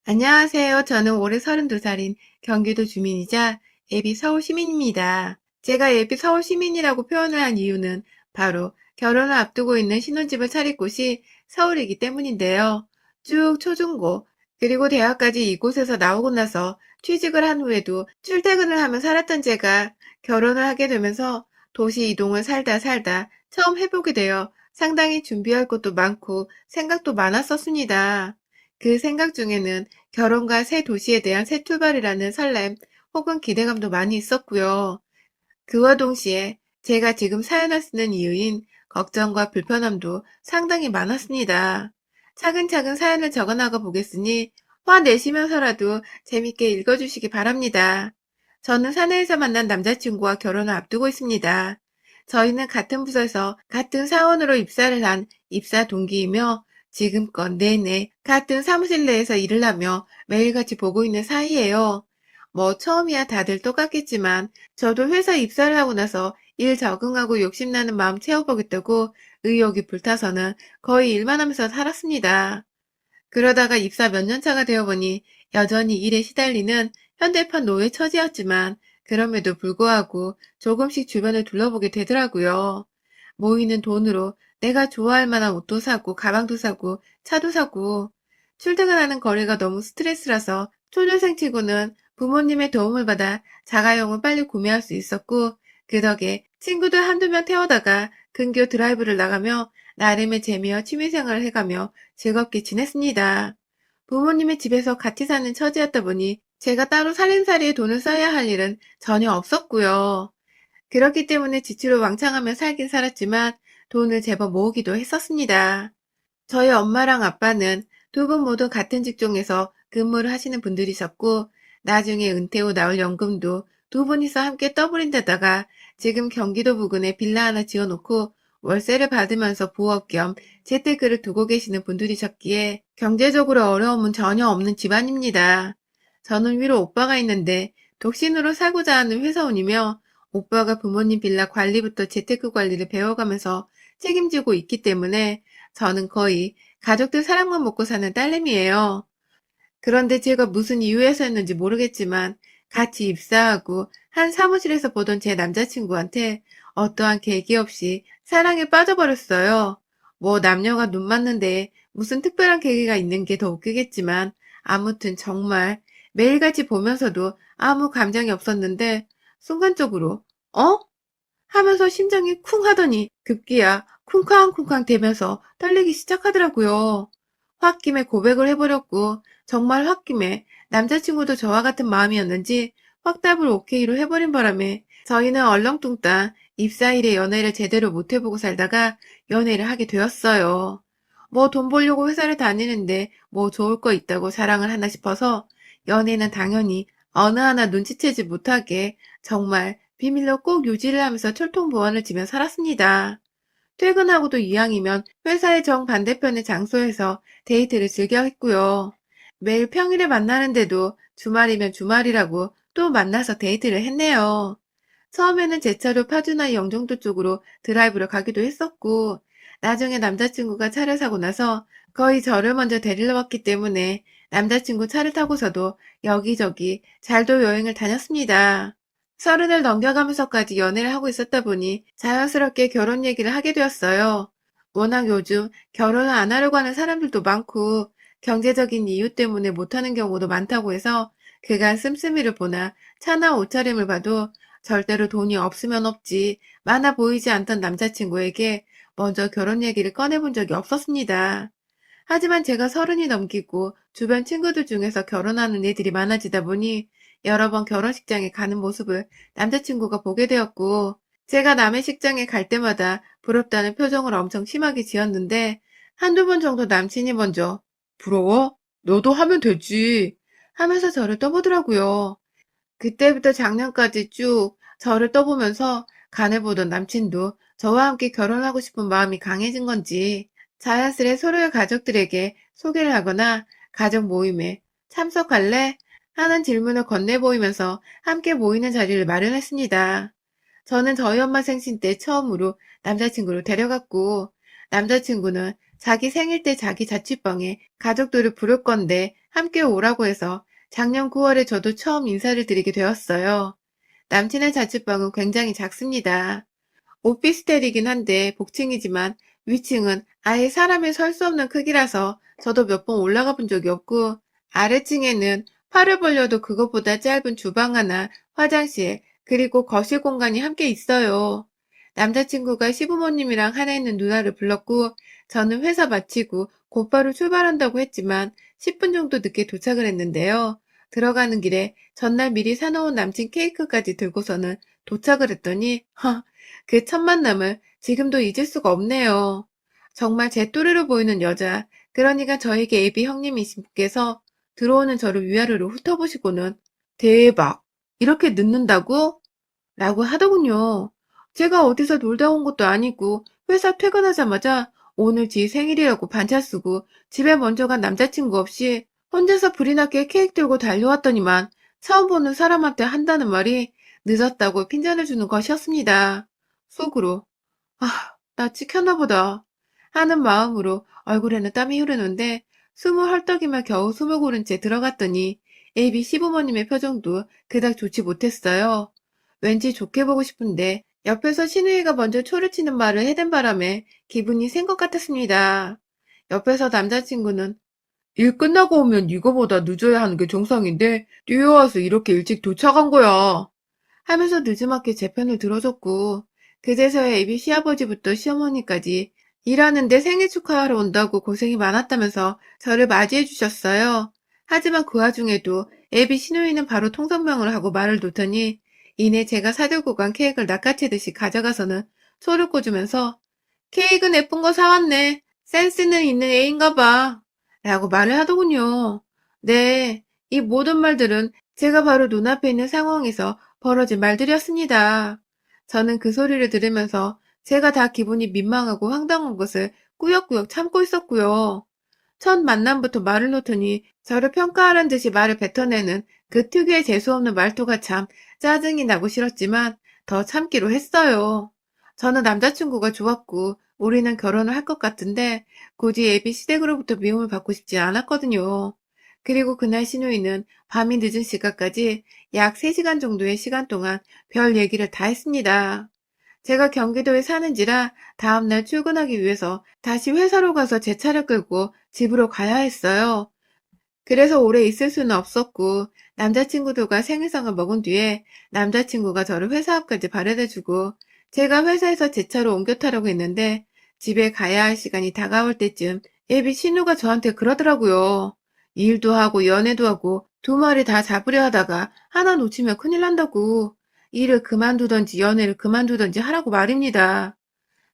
안녕하세요. 저는 올해 32살인 경기도 주민이자 예비 서울 시민입니다. 제가 예비 서울 시민이라고 표현을 한 이유는 바로 결혼을 앞두고 있는 신혼집을 차릴 곳이 서울이기 때문인데요. 쭉 초중고 그리고 대학까지 이곳에서 나오고 나서 취직을 한 후에도 출퇴근을 하며 살았던 제가 결혼을 하게 되면서 도시 이동을 살다 처음 해보게 되어 상당히 준비할 것도 많고 생각도 많았었습니다. 그 생각 중에는 결혼과 새 도시에 대한 새 출발이라는 설렘 혹은 기대감도 많이 있었고요. 그와 동시에 제가 지금 사연을 쓰는 이유인 걱정과 불편함도 상당히 많았습니다. 차근차근 사연을 적어나가 보겠으니 화내시면서라도 재밌게 읽어주시기 바랍니다. 저는 사내에서 만난 남자친구와 결혼을 앞두고 있습니다. 저희는 같은 부서에서 같은 사원으로 입사를 한 입사 동기이며 지금껏 내내 같은 사무실 내에서 일을 하며 매일같이 보고 있는 사이예요. 뭐 처음이야 다들 똑같겠지만 저도 회사 입사를 하고 나서 일 적응하고 욕심나는 마음 채워보겠다고 의욕이 불타서는 거의 일만 하면서 살았습니다. 그러다가 입사 몇 년 차가 되어보니 여전히 일에 시달리는 현대판 노예 처지였지만 그럼에도 불구하고 조금씩 주변을 둘러보게 되더라고요. 모이는 돈으로 내가 좋아할 만한 옷도 사고 가방도 사고 차도 사고 출퇴근하는 거리가 너무 스트레스라서 초년생 치고는 부모님의 도움을 받아 자가용을 빨리 구매할 수 있었고 그 덕에 친구들 한두 명 태워다가 근교 드라이브를 나가며 나름의 재미와 취미생활을 해가며 즐겁게 지냈습니다. 부모님의 집에서 같이 사는 처지였다 보니 제가 따로 살림살이에 돈을 써야 할 일은 전혀 없었고요. 그렇기 때문에 지출을 왕창하며 살긴 살았지만 돈을 제법 모으기도 했었습니다. 저희 엄마랑 아빠는 두 분 모두 같은 직종에서 근무를 하시는 분들이셨고 나중에 은퇴 후 나올 연금도 두 분이서 함께 떠버린 데다가 지금 경기도 부근에 빌라 하나 지어놓고 월세를 받으면서 부업 겸 재테크를 두고 계시는 분들이셨기에 경제적으로 어려움은 전혀 없는 집안입니다. 저는 위로 오빠가 있는데 독신으로 살고자 하는 회사원이며 오빠가 부모님 빌라 관리부터 재테크 관리를 배워가면서 책임지고 있기 때문에 저는 거의 가족들 사랑만 먹고 사는 딸내미예요. 그런데 제가 무슨 이유에서였는지 모르겠지만 같이 입사하고 한 사무실에서 보던 제 남자친구한테 어떠한 계기 없이 사랑에 빠져버렸어요. 뭐 남녀가 눈 맞는데 무슨 특별한 계기가 있는 게 더 웃기겠지만 아무튼 정말 매일같이 보면서도 아무 감정이 없었는데 순간적으로 어? 하면서 심장이 쿵 하더니 급기야 쿵쾅쿵쾅 대면서 떨리기 시작하더라고요. 홧김에 고백을 해버렸고 정말 홧김에 남자친구도 저와 같은 마음이었는지 확답을 오케이로 해버린 바람에 저희는 얼렁뚱땅 입사일에 연애를 제대로 못해보고 살다가 연애를 하게 되었어요. 뭐 돈 벌려고 회사를 다니는데 뭐 좋을 거 있다고 자랑을 하나 싶어서 연애는 당연히 어느 하나 눈치채지 못하게 정말 비밀로 꼭 유지를 하면서 철통보안을 지며 살았습니다. 퇴근하고도 이왕이면 회사의 정반대편의 장소에서 데이트를 즐겨 했고요. 매일 평일에 만나는데도 주말이면 주말이라고 또 만나서 데이트를 했네요. 처음에는 제 차로 파주나 영종도 쪽으로 드라이브를 가기도 했었고, 나중에 남자친구가 차를 사고 나서 거의 저를 먼저 데리러 왔기 때문에 남자친구 차를 타고서도 여기저기 잘도 여행을 다녔습니다. 30을 넘겨가면서까지 연애를 하고 있었다 보니 자연스럽게 결혼 얘기를 하게 되었어요. 워낙 요즘 결혼을 안 하려고 하는 사람들도 많고 경제적인 이유 때문에 못하는 경우도 많다고 해서 그간 씀씀이를 보나 차나 옷차림을 봐도 절대로 돈이 없으면 없지 많아 보이지 않던 남자친구에게 먼저 결혼 얘기를 꺼내본 적이 없었습니다. 하지만 제가 30이 넘기고 주변 친구들 중에서 결혼하는 애들이 많아지다 보니 여러 번 결혼식장에 가는 모습을 남자친구가 보게 되었고 제가 남의 식장에 갈 때마다 부럽다는 표정을 엄청 심하게 지었는데 한두 번 정도 남친이 먼저 부러워? 너도 하면 되지 하면서 저를 떠보더라고요. 그때부터 작년까지 쭉 저를 떠보면서 간을 보던 남친도 저와 함께 결혼하고 싶은 마음이 강해진 건지 자연스레 서로의 가족들에게 소개를 하거나 가족 모임에 참석할래? 하는 질문을 건네보이면서 함께 모이는 자리를 마련했습니다. 저는 저희 엄마 생신 때 처음으로 남자친구를 데려갔고 남자친구는 자기 생일 때 자기 자취방에 가족들을 부를 건데 함께 오라고 해서 작년 9월에 저도 처음 인사를 드리게 되었어요. 남친의 자취방은 굉장히 작습니다. 오피스텔이긴 한데 복층이지만 위층은 아예 사람이 설 수 없는 크기라서 저도 몇 번 올라가 본 적이 없고 아래층에는 팔을 벌려도 그것보다 짧은 주방 하나, 화장실, 그리고 거실 공간이 함께 있어요. 남자친구가 시부모님이랑 하나 있는 누나를 불렀고 저는 회사 마치고 곧바로 출발한다고 했지만 10분 정도 늦게 도착을 했는데요. 들어가는 길에 전날 미리 사놓은 남친 케이크까지 들고서는 도착을 했더니 그 첫 만남을 지금도 잊을 수가 없네요. 정말 제 또래로 보이는 여자, 그러니까 저에게 예비 형님이신 분께서 들어오는 저를 위아래로 훑어보시고는 대박! 이렇게 늦는다고? 라고 하더군요. 제가 어디서 놀다 온 것도 아니고 회사 퇴근하자마자 오늘 지 생일이라고 반차 쓰고 집에 먼저 간 남자친구 없이 혼자서 불이 나게 케이크 들고 달려왔더니만 처음 보는 사람한테 한다는 말이 늦었다고 핀잔을 주는 것이었습니다. 속으로 나 찍혔나 보다 하는 마음으로 얼굴에는 땀이 흐르는데 숨을 헐떡이며 겨우 숨을 고른 채 들어갔더니 AB 시부모님의 표정도 그닥 좋지 못했어요. 왠지 좋게 보고 싶은데 옆에서 신우이가 먼저 초를 치는 말을 해댄 바람에 기분이 센 것 같았습니다. 옆에서 남자친구는 일 끝나고 오면 이거보다 늦어야 하는 게 정상인데 뛰어와서 이렇게 일찍 도착한 거야 하면서 느지막이 제 편을 들어줬고 그제서야 애비 시아버지부터 시어머니까지 일하는데 생일 축하하러 온다고 고생이 많았다면서 저를 맞이해 주셨어요. 하지만 그 와중에도 애비 시누이는 바로 통성명을 하고 말을 놓더니 이내 제가 사들고 간 케이크를 낚아채듯이 가져가서는 초를 꽂으면서 케이크 예쁜 거 사왔네. 센스는 있는 애인가 봐. 라고 말을 하더군요. 네, 이 모든 말들은 제가 바로 눈앞에 있는 상황에서 벌어진 말들이었습니다. 저는 그 소리를 들으면서 제가 다 기분이 민망하고 황당한 것을 꾸역꾸역 참고 있었고요. 첫 만남부터 말을 놓더니 저를 평가하는 듯이 말을 뱉어내는 그 특유의 재수없는 말투가 참 짜증이 나고 싫었지만 더 참기로 했어요. 저는 남자친구가 좋았고 우리는 결혼을 할 것 같은데 굳이 예비 시댁으로부터 미움을 받고 싶지 않았거든요. 그리고 그날 신우이는 밤이 늦은 시간까지 약 3시간 정도의 시간 동안 별 얘기를 다 했습니다. 제가 경기도에 사는지라 다음날 출근하기 위해서 다시 회사로 가서 제 차를 끌고 집으로 가야 했어요. 그래서 오래 있을 수는 없었고 남자친구들과 생일상을 먹은 뒤에 남자친구가 저를 회사 앞까지 바래다주고 제가 회사에서 제 차로 옮겨 타려고 했는데 집에 가야 할 시간이 다가올 때쯤 예비 신우가 저한테 그러더라고요. 일도 하고 연애도 하고 두 마리 다 잡으려 하다가 하나 놓치면 큰일 난다고. 일을 그만두던지 연애를 그만두던지 하라고 말입니다.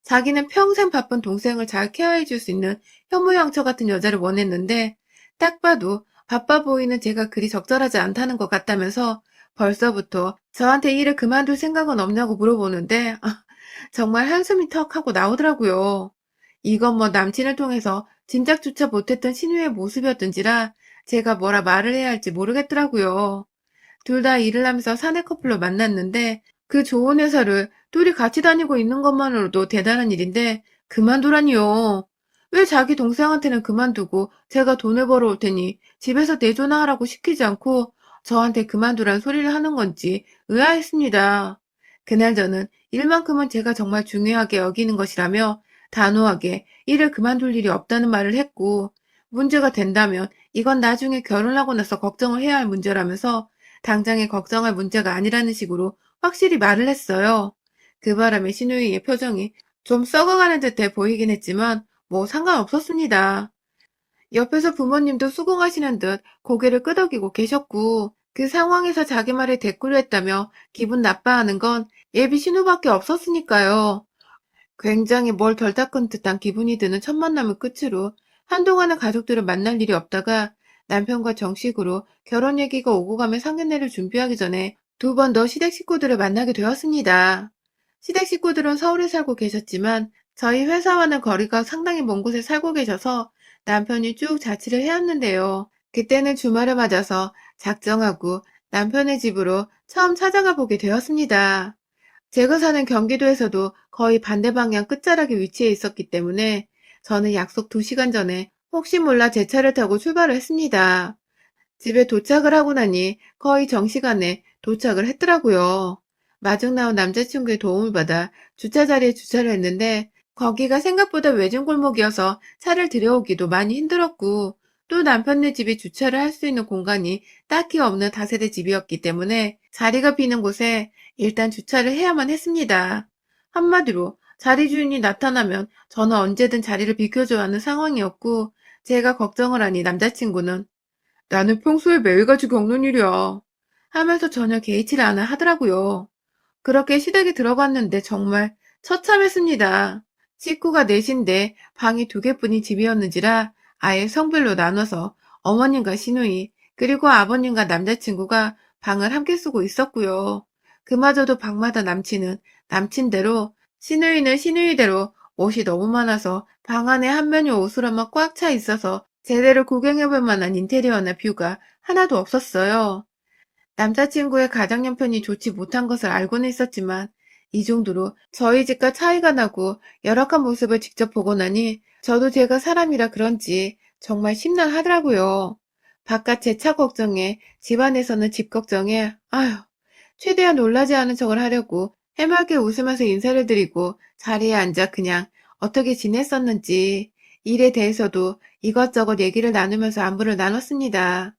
자기는 평생 바쁜 동생을 잘 케어해 줄 수 있는 현모양처 같은 여자를 원했는데 딱 봐도 바빠 보이는 제가 그리 적절하지 않다는 것 같다면서 벌써부터 저한테 일을 그만둘 생각은 없냐고 물어보는데 정말 한숨이 턱 하고 나오더라고요. 이건 뭐 남친을 통해서 짐작조차 못했던 신우의 모습이었던지라 제가 뭐라 말을 해야 할지 모르겠더라고요. 둘 다 일을 하면서 사내 커플로 만났는데 그 좋은 회사를 둘이 같이 다니고 있는 것만으로도 대단한 일인데 그만두라니요. 왜 자기 동생한테는 그만두고 제가 돈을 벌어올 테니 집에서 내조나 하라고 시키지 않고 저한테 그만두란 소리를 하는 건지 의아했습니다. 그날 저는 일만큼은 제가 정말 중요하게 여기는 것이라며 단호하게 일을 그만둘 일이 없다는 말을 했고 문제가 된다면 이건 나중에 결혼하고 나서 걱정을 해야 할 문제라면서 당장에 걱정할 문제가 아니라는 식으로 확실히 말을 했어요. 그 바람에 신우이의 표정이 좀 썩어가는 듯해 보이긴 했지만 뭐 상관없었습니다. 옆에서 부모님도 수긍하시는 듯 고개를 끄덕이고 계셨고 그 상황에서 자기 말에 대꾸를 했다며 기분 나빠하는 건 예비 신우밖에 없었으니까요. 굉장히 뭘 덜 닦은 듯한 기분이 드는 첫 만남을 끝으로 한동안은 가족들을 만날 일이 없다가 남편과 정식으로 결혼 얘기가 오고 가며 상견례를 준비하기 전에 두 번 더 시댁 식구들을 만나게 되었습니다. 시댁 식구들은 서울에 살고 계셨지만 저희 회사와는 거리가 상당히 먼 곳에 살고 계셔서 남편이 쭉 자취를 해왔는데요. 그때는 주말을 맞아서 작정하고 남편의 집으로 처음 찾아가 보게 되었습니다. 제가 사는 경기도에서도 거의 반대 방향 끝자락에 위치해 있었기 때문에 저는 약속 2시간 전에 혹시 몰라 제 차를 타고 출발을 했습니다. 집에 도착을 하고 나니 거의 정시간에 도착을 했더라고요. 마중 나온 남자친구의 도움을 받아 주차 자리에 주차를 했는데 거기가 생각보다 외진 골목이어서 차를 들여오기도 많이 힘들었고 또 남편네 집이 주차를 할 수 있는 공간이 딱히 없는 다세대 집이었기 때문에 자리가 비는 곳에 일단 주차를 해야만 했습니다. 한마디로 자리 주인이 나타나면 저는 언제든 자리를 비켜줘야 하는 상황이었고 제가 걱정을 하니 남자친구는 나는 평소에 매일같이 겪는 일이야 하면서 전혀 개의치를 않아 하더라고요. 그렇게 시댁에 들어갔는데 정말 처참했습니다. 식구가 넷인데 방이 2개뿐인 집이었는지라 아예 성별로 나눠서 어머님과 시누이 그리고 아버님과 남자친구가 방을 함께 쓰고 있었고요. 그마저도 방마다 남친은 남친대로 시누이는 시누이대로 옷이 너무 많아서 방 안에 한 면이 옷으로만 꽉 차 있어서 제대로 구경해볼 만한 인테리어나 뷰가 하나도 없었어요. 남자친구의 가정 형편이 좋지 못한 것을 알고는 있었지만 이 정도로 저희 집과 차이가 나고 열악한 모습을 직접 보고 나니 저도 제가 사람이라 그런지 정말 심란하더라고요. 바깥 제 차 걱정에 집안에서는 집 걱정에 아휴 최대한 놀라지 않은 척을 하려고 해맑게 웃으면서 인사를 드리고 자리에 앉아 그냥 어떻게 지냈었는지 일에 대해서도 이것저것 얘기를 나누면서 안부를 나눴습니다.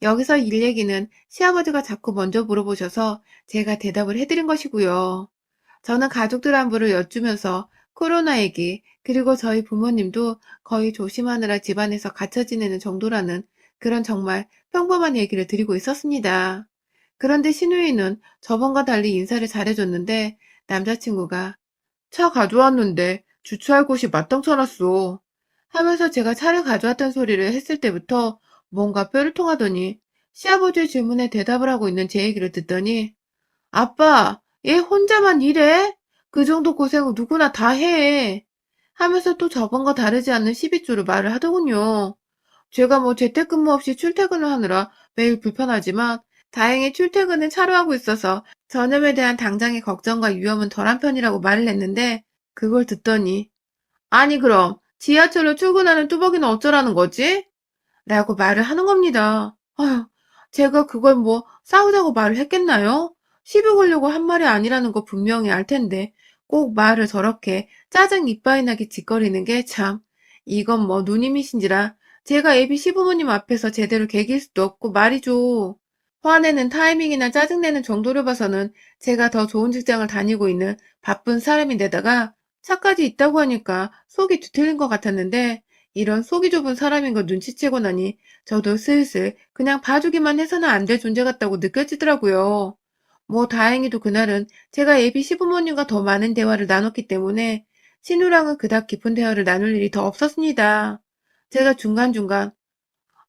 여기서 일 얘기는 시아버지가 자꾸 먼저 물어보셔서 제가 대답을 해드린 것이고요. 저는 가족들 안부를 여쭈면서 코로나 얘기, 그리고 저희 부모님도 거의 조심하느라 집안에서 갇혀 지내는 정도라는 그런 정말 평범한 얘기를 드리고 있었습니다. 그런데 시누이는 저번과 달리 인사를 잘해줬는데 남자친구가 차 가져왔는데 주차할 곳이 마땅찮았어 하면서 제가 차를 가져왔던 소리를 했을 때부터 뭔가 뼈를 통하더니 시아버지의 질문에 대답을 하고 있는 제 얘기를 듣더니 아빠, 얘 혼자만 일해? 그 정도 고생은 누구나 다 해. 하면서 또 저번과 다르지 않는 12조로 말을 하더군요. 제가 뭐 재택근무 없이 출퇴근을 하느라 매일 불편하지만 다행히 출퇴근은 차로 하고 있어서 전염에 대한 당장의 걱정과 위험은 덜한 편이라고 말을 했는데 그걸 듣더니 아니 그럼 지하철로 출근하는 뚜벅이는 어쩌라는 거지? 라고 말을 하는 겁니다. 아휴, 제가 그걸 뭐 싸우자고 말을 했겠나요? 시비 걸려고 한 말이 아니라는 거 분명히 알 텐데 꼭 말을 저렇게 짜증 이빠이 나게 짓거리는 게 참, 이건 뭐 누님이신지라 제가 애비 시부모님 앞에서 제대로 개길 수도 없고 말이죠. 화내는 타이밍이나 짜증내는 정도를 봐서는 제가 더 좋은 직장을 다니고 있는 바쁜 사람인데다가 차까지 있다고 하니까 속이 뒤틀린 것 같았는데 이런 속이 좁은 사람인 거 눈치채고 나니 저도 슬슬 그냥 봐주기만 해서는 안 될 존재 같다고 느껴지더라고요. 뭐 다행히도 그날은 제가 예비 시부모님과 더 많은 대화를 나눴기 때문에 신우랑은 그닥 깊은 대화를 나눌 일이 더 없었습니다. 제가 중간중간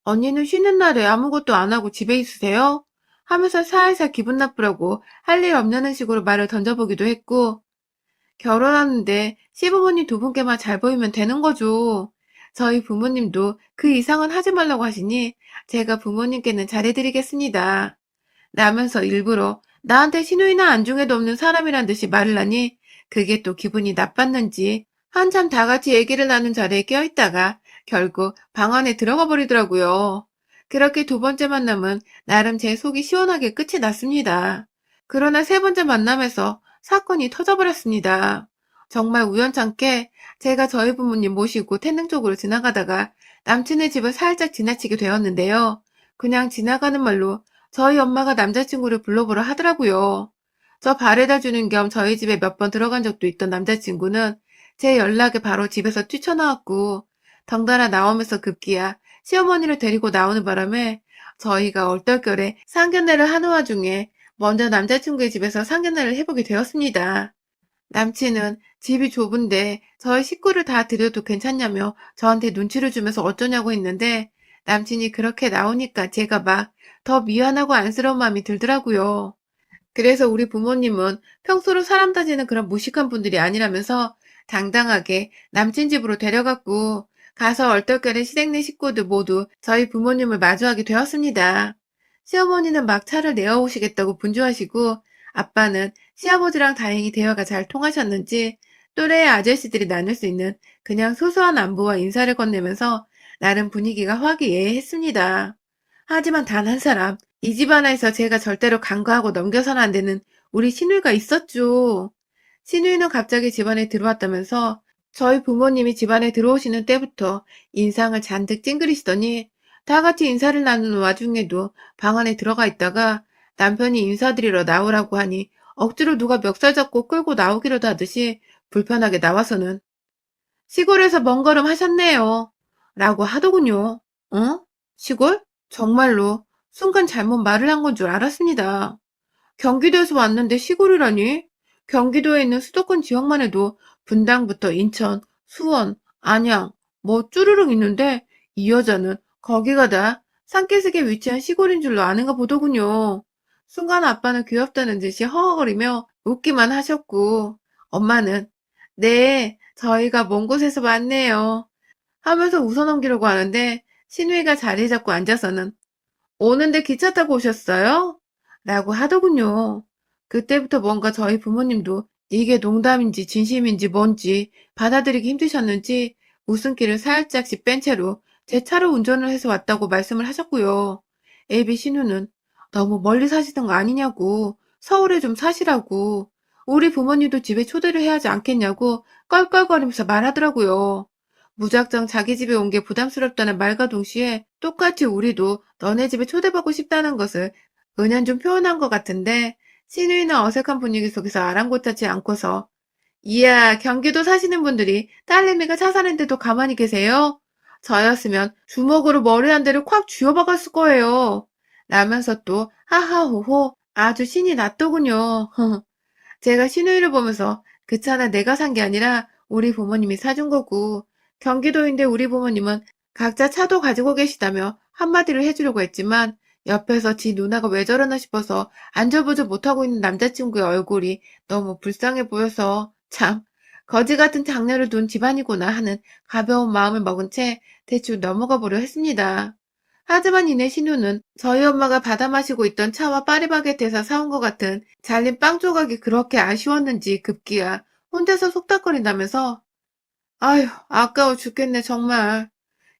언니는 쉬는 날에 아무것도 안 하고 집에 있으세요? 하면서 살살 기분 나쁘라고 할 일 없냐는 식으로 말을 던져보기도 했고 결혼하는데 시부모님 2분께만 잘 보이면 되는 거죠. 저희 부모님도 그 이상은 하지 말라고 하시니 제가 부모님께는 잘해드리겠습니다. 라면서 일부러 나한테 시누이나 안중에도 없는 사람이란 듯이 말을 하니 그게 또 기분이 나빴는지 한참 다 같이 얘기를 나눈 자리에 껴있다가 결국 방 안에 들어가 버리더라고요. 그렇게 2번째 만남은 나름 제 속이 시원하게 끝이 났습니다. 그러나 3번째 만남에서 사건이 터져버렸습니다. 정말 우연찮게 제가 저희 부모님 모시고 태릉 쪽으로 지나가다가 남친의 집을 살짝 지나치게 되었는데요. 그냥 지나가는 말로 저희 엄마가 남자친구를 불러보라 하더라고요. 저 바래다 주는 겸 저희 집에 몇 번 들어간 적도 있던 남자친구는 제 연락에 바로 집에서 뛰쳐나왔고 덩달아 나오면서 급기야 시어머니를 데리고 나오는 바람에 저희가 얼떨결에 상견례를 하는 와중에 먼저 남자친구의 집에서 상견례를 해보게 되었습니다. 남친은 집이 좁은데 저희 식구를 다 들여도 괜찮냐며 저한테 눈치를 주면서 어쩌냐고 했는데 남친이 그렇게 나오니까 제가 막 더 미안하고 안쓰러운 마음이 들더라고요. 그래서 우리 부모님은 평소로 사람 따지는 그런 무식한 분들이 아니라면서 당당하게 남친 집으로 데려갔고 가서 얼떨결에 시댁내 식구들 모두 저희 부모님을 마주하게 되었습니다. 시어머니는 막 차를 내어오시겠다고 분주하시고 아빠는 시아버지랑 다행히 대화가 잘 통하셨는지 또래의 아저씨들이 나눌 수 있는 그냥 소소한 안부와 인사를 건네면서 나름 분위기가 화기애애했습니다. 하지만 단 한 사람, 이 집안에서 제가 절대로 간과하고 넘겨서는 안 되는 우리 신우이가 있었죠. 신우이는 갑자기 집안에 들어왔다면서 저희 부모님이 집안에 들어오시는 때부터 인상을 잔뜩 찡그리시더니 다 같이 인사를 나누는 와중에도 방 안에 들어가 있다가 남편이 인사드리러 나오라고 하니 억지로 누가 멱살 잡고 끌고 나오기라도 하듯이 불편하게 나와서는 시골에서 먼 걸음 하셨네요. 라고 하더군요. 어? 시골? 정말로 순간 잘못 말을 한 건 줄 알았습니다. 경기도에서 왔는데 시골이라니? 경기도에 있는 수도권 지역만 해도 분당부터 인천, 수원, 안양, 뭐 쭈르륵 있는데 이 여자는 거기가 다 산기슭에 위치한 시골인 줄로 아는가 보더군요. 순간 아빠는 귀엽다는 듯이 허허거리며 웃기만 하셨고 엄마는 네, 저희가 먼 곳에서 왔네요 하면서 웃어넘기려고 하는데 신우이가 자리 잡고 앉아서는 오는데 기차 타고 오셨어요? 라고 하더군요. 그때부터 뭔가 저희 부모님도 이게 농담인지 진심인지 뭔지 받아들이기 힘드셨는지 웃음기를 살짝씩 뺀 채로 제 차로 운전을 해서 왔다고 말씀을 하셨고요. 애비 신우는 너무 멀리 사시는 거 아니냐고 서울에 좀 사시라고 우리 부모님도 집에 초대를 해야 하지 않겠냐고 껄껄거리면서 말하더라고요. 무작정 자기 집에 온 게 부담스럽다는 말과 동시에 똑같이 우리도 너네 집에 초대받고 싶다는 것을 은연중 표현한 것 같은데 시누이는 어색한 분위기 속에서 아랑곳하지 않고서 이야 경기도 사시는 분들이 딸내미가 차 사는데도 가만히 계세요? 저였으면 주먹으로 머리 한 대를 콱 쥐어박았을 거예요. 라면서 또 하하호호 아주 신이 났더군요. 제가 시누이를 보면서 그 차는 내가 산 게 아니라 우리 부모님이 사준 거고 경기도인데 우리 부모님은 각자 차도 가지고 계시다며 한마디를 해주려고 했지만 옆에서 지 누나가 왜 저러나 싶어서 안절부절 못하고 있는 남자친구의 얼굴이 너무 불쌍해 보여서 참 거지 같은 장녀를 둔 집안이구나 하는 가벼운 마음을 먹은 채 대충 넘어가 보려 했습니다. 하지만 이내 신우는 저희 엄마가 받아 마시고 있던 차와 파리바게트에서 사온 것 같은 잘린 빵 조각이 그렇게 아쉬웠는지 급기야 혼자서 속닥거린다면서 아휴 아까워 죽겠네 정말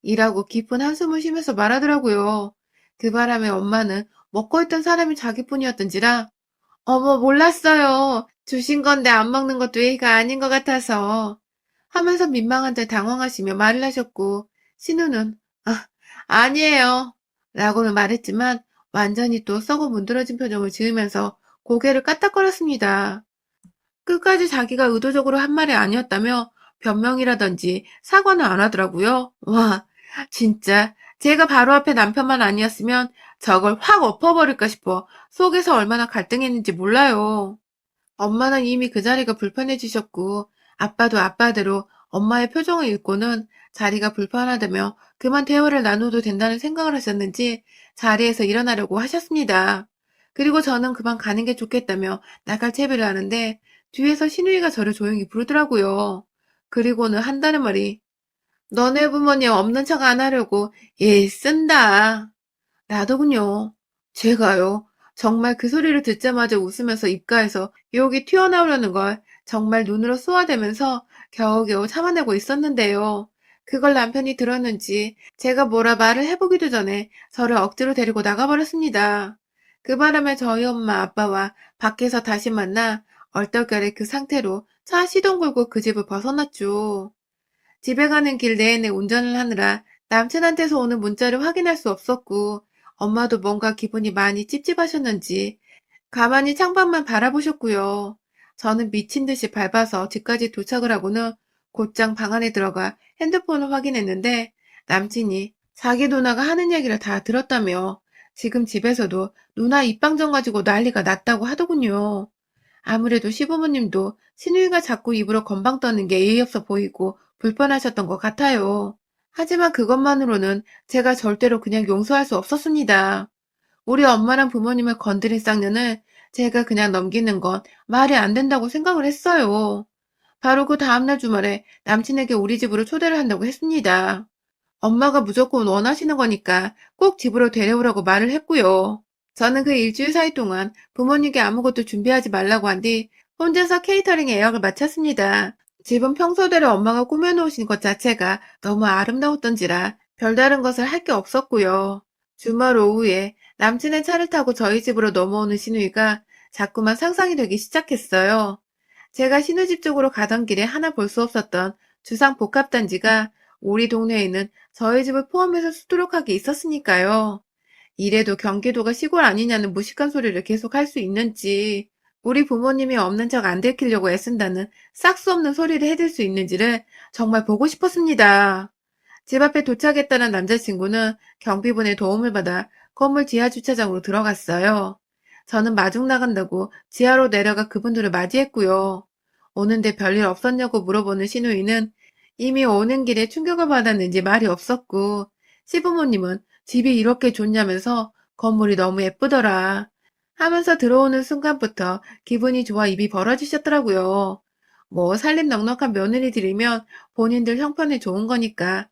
이라고 깊은 한숨을 쉬면서 말하더라고요. 그 바람에 엄마는 먹고 있던 사람이 자기뿐이었던지라 어머 몰랐어요. 주신 건데 안 먹는 것도 예의가 아닌 것 같아서 하면서 민망한 듯 당황하시며 말을 하셨고 신우는 아 아니에요 라고는 말했지만 완전히 또 썩어 문드러진 표정을 지으면서 고개를 까딱거렸습니다. 끝까지 자기가 의도적으로 한 말이 아니었다며 변명이라든지 사과는 안 하더라고요. 와 진짜 제가 바로 앞에 남편만 아니었으면 저걸 확 엎어버릴까 싶어 속에서 얼마나 갈등했는지 몰라요. 엄마는 이미 그 자리가 불편해지셨고 아빠도 아빠대로 엄마의 표정을 읽고는 자리가 불편하다며 그만 대화를 나눠도 된다는 생각을 하셨는지 자리에서 일어나려고 하셨습니다. 그리고 저는 그만 가는 게 좋겠다며 나갈 채비를 하는데 뒤에서 신우이가 저를 조용히 부르더라고요. 그리고는 한다는 말이 너네 부모님 없는 척 안 하려고 예 쓴다. 나더군요. 제가요. 정말 그 소리를 듣자마자 웃으면서 입가에서 욕이 튀어나오려는 걸 정말 눈으로 쏘아대면서 겨우겨우 참아내고 있었는데요. 그걸 남편이 들었는지 제가 뭐라 말을 해보기도 전에 저를 억지로 데리고 나가버렸습니다. 그 바람에 저희 엄마 아빠와 밖에서 다시 만나 얼떨결에 그 상태로 차 시동 걸고 그 집을 벗어났죠. 집에 가는 길 내내 운전을 하느라 남친한테서 오는 문자를 확인할 수 없었고 엄마도 뭔가 기분이 많이 찝찝하셨는지 가만히 창밖만 바라보셨고요. 저는 미친 듯이 밟아서 집까지 도착을 하고는 곧장 방 안에 들어가 핸드폰을 확인했는데 남친이 자기 누나가 하는 얘기를 다 들었다며 지금 집에서도 누나 입방정 가지고 난리가 났다고 하더군요. 아무래도 시부모님도 시누이가 자꾸 입으로 건방 떠는 게 예의 없어 보이고 불편하셨던 것 같아요. 하지만 그것만으로는 제가 절대로 그냥 용서할 수 없었습니다. 우리 엄마랑 부모님을 건드린 쌍년을 제가 그냥 넘기는 건 말이 안 된다고 생각을 했어요. 바로 그 다음날 주말에 남친에게 우리 집으로 초대를 한다고 했습니다. 엄마가 무조건 원하시는 거니까 꼭 집으로 데려오라고 말을 했고요. 저는 그 일주일 사이 동안 부모님께 아무것도 준비하지 말라고 한 뒤 혼자서 케이터링 예약을 마쳤습니다. 집은 평소대로 엄마가 꾸며놓으신 것 자체가 너무 아름다웠던지라 별다른 것을 할 게 없었고요. 주말 오후에 남친의 차를 타고 저희 집으로 넘어오는 시누이가 자꾸만 상상이 되기 시작했어요. 제가 시누집 쪽으로 가던 길에 하나 볼 수 없었던 주상복합단지가 우리 동네에 있는 저희 집을 포함해서 수두룩하게 있었으니까요. 이래도 경기도가 시골 아니냐는 무식한 소리를 계속 할 수 있는지, 우리 부모님이 없는 척 안 들키려고 애쓴다는 싹수 없는 소리를 해댈 수 있는지를 정말 보고 싶었습니다. 집 앞에 도착했다는 남자친구는 경비분의 도움을 받아 건물 지하 주차장으로 들어갔어요. 저는 마중 나간다고 지하로 내려가 그분들을 맞이했고요. 오는데 별일 없었냐고 물어보는 시누이는 이미 오는 길에 충격을 받았는지 말이 없었고, 시부모님은 집이 이렇게 좋냐면서 건물이 너무 예쁘더라 하면서 들어오는 순간부터 기분이 좋아 입이 벌어지셨더라고요. 뭐 살림 넉넉한 며느리들이면 본인들 형편에 좋은 거니까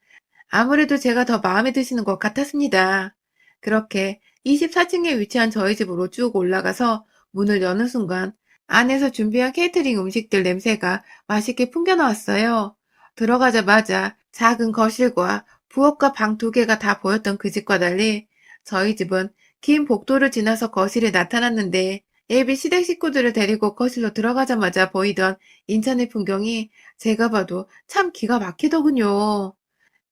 아무래도 제가 더 마음에 드시는 것 같았습니다. 그렇게 24층에 위치한 저희 집으로 쭉 올라가서 문을 여는 순간 안에서 준비한 케이터링 음식들 냄새가 맛있게 풍겨나왔어요. 들어가자마자 작은 거실과 부엌과 방 두 개가 다 보였던 그 집과 달리 저희 집은 긴 복도를 지나서 거실에 나타났는데 예비 시댁 식구들을 데리고 거실로 들어가자마자 보이던 인천의 풍경이 제가 봐도 참 기가 막히더군요.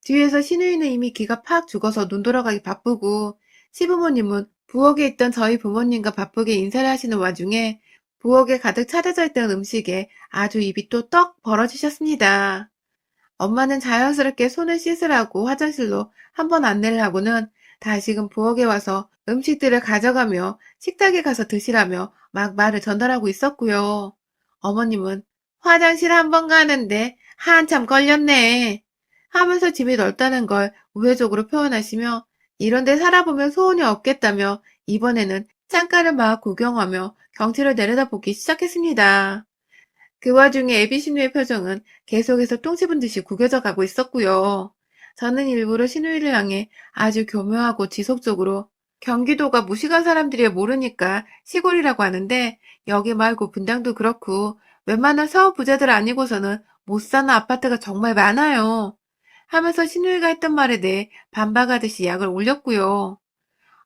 뒤에서 시누이는 이미 기가 팍 죽어서 눈 돌아가기 바쁘고 시부모님은 부엌에 있던 저희 부모님과 바쁘게 인사를 하시는 와중에 부엌에 가득 차려져 있던 음식에 아주 입이 또 떡 벌어지셨습니다. 엄마는 자연스럽게 손을 씻으라고 화장실로 한번 안내를 하고는 다시금 부엌에 와서 음식들을 가져가며 식탁에 가서 드시라며 막 말을 전달하고 있었고요. 어머님은 화장실 한번 가는데 한참 걸렸네 하면서 집이 넓다는 걸 우회적으로 표현하시며 이런 데 살아보면 소원이 없겠다며 이번에는 창가를 막 구경하며 경치를 내려다보기 시작했습니다. 그 와중에 애비 신우의 표정은 계속해서 똥 씹은 듯이 구겨져 가고 있었고요. 저는 일부러 신우이를 향해 아주 교묘하고 지속적으로 경기도가 무식한 사람들이 모르니까 시골이라고 하는데 여기 말고 분당도 그렇고 웬만한 사업 부자들 아니고서는 못 사는 아파트가 정말 많아요. 하면서 신우이가 했던 말에 대해 반박하듯이 약을 올렸고요.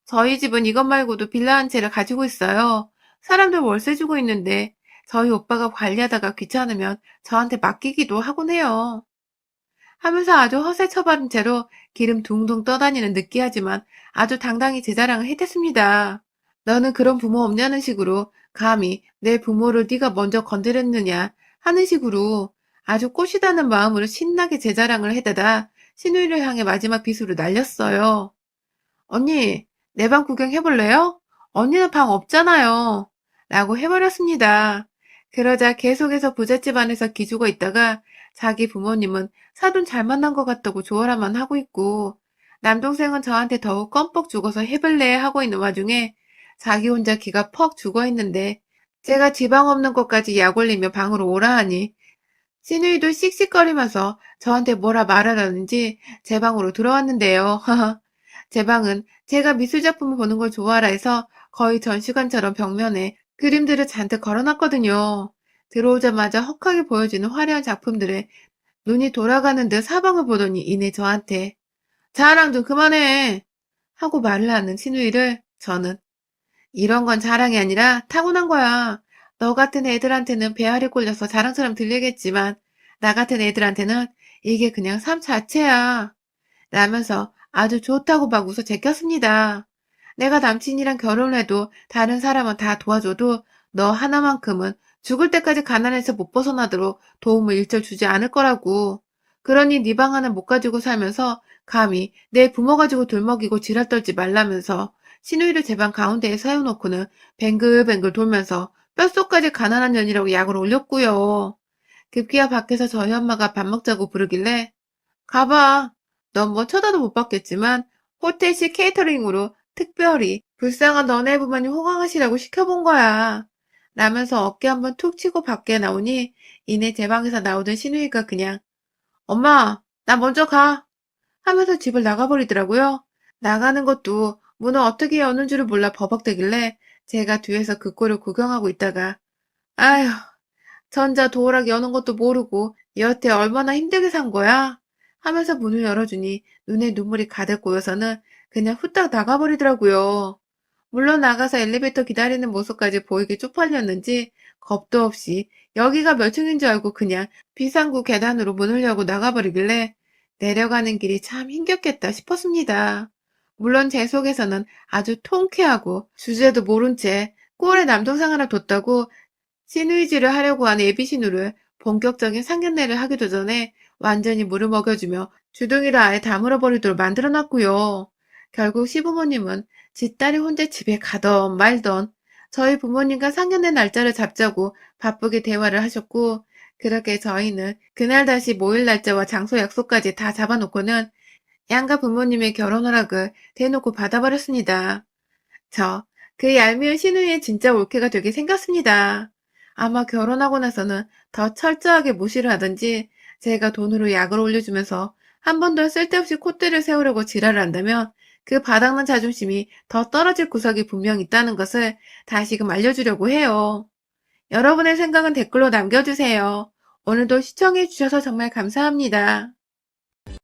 저희 집은 이것 말고도 빌라 한 채를 가지고 있어요. 사람들 월세 주고 있는데 저희 오빠가 관리하다가 귀찮으면 저한테 맡기기도 하곤 해요. 하면서 아주 허세 처바른 채로 기름 둥둥 떠다니는 느끼하지만 아주 당당히 제 자랑을 해댔습니다. 너는 그런 부모 없냐는 식으로 감히 내 부모를 네가 먼저 건드렸느냐 하는 식으로 아주 꼬시다는 마음으로 신나게 제 자랑을 해대다 신우이를 향해 마지막 비수를 날렸어요. 언니, 내 방 구경해볼래요? 언니는 방 없잖아요. 라고 해버렸습니다. 그러자 계속해서 부잣집 안에서 기죽어 있다가 자기 부모님은 사돈 잘 만난 것 같다고 조언만 하고 있고 남동생은 저한테 더욱 껌뻑 죽어서 해볼래 하고 있는 와중에 자기 혼자 기가 퍽 죽어 있는데 제가 지방 없는 것까지 약 올리며 방으로 오라 하니 시누이도 씩씩거리면서 저한테 뭐라 말하라는지 제 방으로 들어왔는데요. 제 방은 제가 미술작품을 보는 걸 좋아하라 해서 거의 전시관처럼 벽면에 그림들을 잔뜩 걸어놨거든요. 들어오자마자 헉하게 보여지는 화려한 작품들에 눈이 돌아가는 듯 사방을 보더니 이내 저한테 자랑 좀 그만해 하고 말을 하는 시누이를 저는 이런 건 자랑이 아니라 타고난 거야. 너 같은 애들한테는 배알이 꼴려서 자랑처럼 들리겠지만 나 같은 애들한테는 이게 그냥 삶 자체야. 라면서 아주 좋다고 막 웃어 제꼈습니다. 내가 남친이랑 결혼을 해도 다른 사람은 다 도와줘도 너 하나만큼은 죽을 때까지 가난해서 못 벗어나도록 도움을 일절 주지 않을 거라고. 그러니 네 방 하나 못 가지고 살면서 감히 내 부모 가지고 돌먹이고 지랄 떨지 말라면서 시누이를 제 방 가운데에 세워놓고는 뱅글뱅글 돌면서 뼛속까지 가난한 년이라고 약을 올렸고요. 급기야 밖에서 저희 엄마가 밥 먹자고 부르길래 가봐. 넌 뭐 쳐다도 못 봤겠지만 호텔식 케이터링으로 특별히 불쌍한 너네 부모님 호강하시라고 시켜본 거야. 라면서 어깨 한번 툭 치고 밖에 나오니 이내 제 방에서 나오던 시누이가 그냥 엄마, 나 먼저 가. 하면서 집을 나가버리더라고요. 나가는 것도 문을 어떻게 여는 줄을 몰라 버벅대길래 제가 뒤에서 그 꼴을 구경하고 있다가 아휴, 전자 도어락 여는 것도 모르고 여태 얼마나 힘들게 산 거야? 하면서 문을 열어주니 눈에 눈물이 가득 고여서는 그냥 후딱 나가버리더라고요. 물론 나가서 엘리베이터 기다리는 모습까지 보이게 쪽팔렸는지 겁도 없이 여기가 몇 층인 줄 알고 그냥 비상구 계단으로 문을 열고 나가버리길래 내려가는 길이 참 힘겹겠다 싶었습니다. 물론 제 속에서는 아주 통쾌하고 주제도 모른 채 꼴에 남동생 하나 뒀다고 신의지를 하려고 하는 예비신우를 본격적인 상견례를 하기도 전에 완전히 물을 먹여주며 주둥이를 아예 다물어버리도록 만들어놨고요. 결국 시부모님은 지 딸이 혼자 집에 가던 말던 저희 부모님과 상견례 날짜를 잡자고 바쁘게 대화를 하셨고, 그렇게 저희는 그날 다시 모일 날짜와 장소 약속까지 다 잡아놓고는 양가 부모님의 결혼 허락을 대놓고 받아버렸습니다. 저, 그 얄미운 신우이의 진짜 올케가 되게 생겼습니다. 아마 결혼하고 나서는 더 철저하게 무시를 하든지 제가 돈으로 약을 올려주면서 한 번 더 쓸데없이 콧대를 세우려고 지랄을 한다면 그 바닥난 자존심이 더 떨어질 구석이 분명 있다는 것을 다시금 알려주려고 해요. 여러분의 생각은 댓글로 남겨주세요. 오늘도 시청해주셔서 정말 감사합니다.